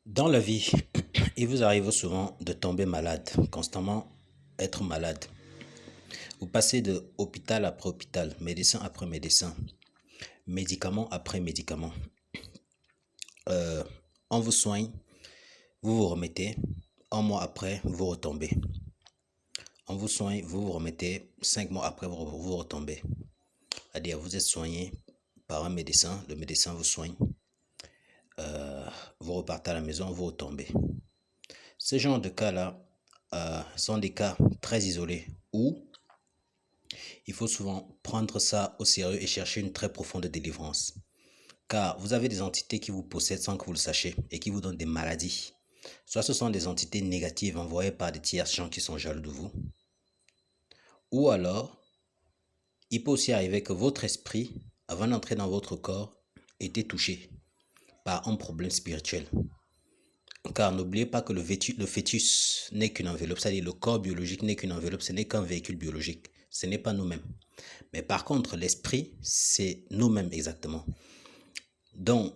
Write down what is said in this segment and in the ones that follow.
Dans la vie, il vous arrive souvent de tomber malade, constamment être malade. Vous passez de hôpital après hôpital, médecin après médecin, médicament après médicament. Euh, on vous soigne, vous vous remettez, un mois après, vous retombez. On vous soigne, vous vous remettez, 5 mois après, vous retombez. C'est-à-dire, vous êtes soigné par un médecin, le médecin vous soigne, vous repartez à la maison, vous retombez. Ce genre de cas-là sont des cas très isolés où il faut souvent prendre ça au sérieux et chercher une très profonde délivrance. Car vous avez des entités qui vous possèdent sans que vous le sachiez et qui vous donnent des maladies. Soit ce sont des entités négatives envoyées par des tiers gens qui sont jaloux de vous. Ou alors, il peut aussi arriver que votre esprit, avant d'entrer dans votre corps, était touché par un problème spirituel. Car n'oubliez pas que le fœtus n'est qu'une enveloppe, c'est-à-dire le corps biologique n'est qu'une enveloppe, ce n'est qu'un véhicule biologique, ce n'est pas nous-mêmes. Mais par contre, l'esprit, c'est nous-mêmes exactement. Donc,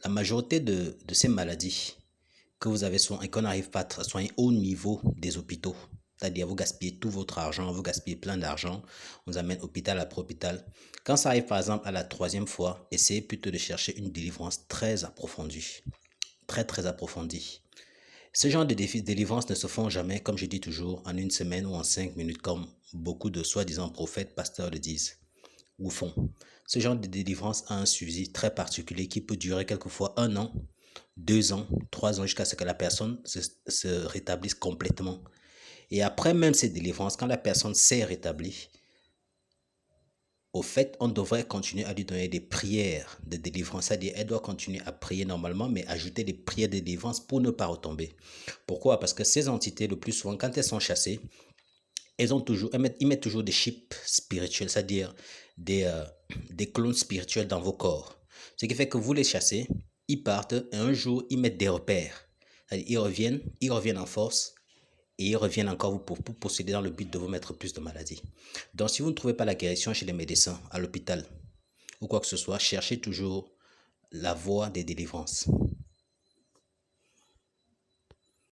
la majorité de ces maladies que vous avez soignées et qu'on n'arrive pas à soigner au niveau des hôpitaux, c'est-à-dire vous gaspillez tout votre argent, vous gaspillez plein d'argent, on vous amène hôpital après hôpital. Quand ça arrive par exemple à la troisième fois, essayez plutôt de chercher une délivrance très approfondie. Très approfondie. Ce genre de délivrance ne se font jamais, comme je dis toujours, en une semaine ou en 5 minutes, comme beaucoup de soi-disant prophètes, pasteurs le disent ou font. Ce genre de délivrance a un suivi très particulier qui peut durer quelquefois 1 an, 2 ans, 3 ans, jusqu'à ce que la personne se rétablisse complètement. Et après même ces délivrances, quand la personne s'est rétablie, au fait, on devrait continuer à lui donner des prières de délivrance. C'est-à-dire, elle doit continuer à prier normalement, mais ajouter des prières de délivrance pour ne pas retomber. Pourquoi? Parce que ces entités, le plus souvent, quand elles sont chassées, ils mettent toujours des chips spirituels, c'est-à-dire des clones spirituels dans vos corps. Ce qui fait que vous les chassez, ils partent et un jour, ils mettent des repères. Ils reviennent en force et ils reviennent encore pour posséder dans le but de vous mettre plus de maladies. Donc, si vous ne trouvez pas la guérison chez les médecins, à l'hôpital ou quoi que ce soit, cherchez toujours la voie des délivrances.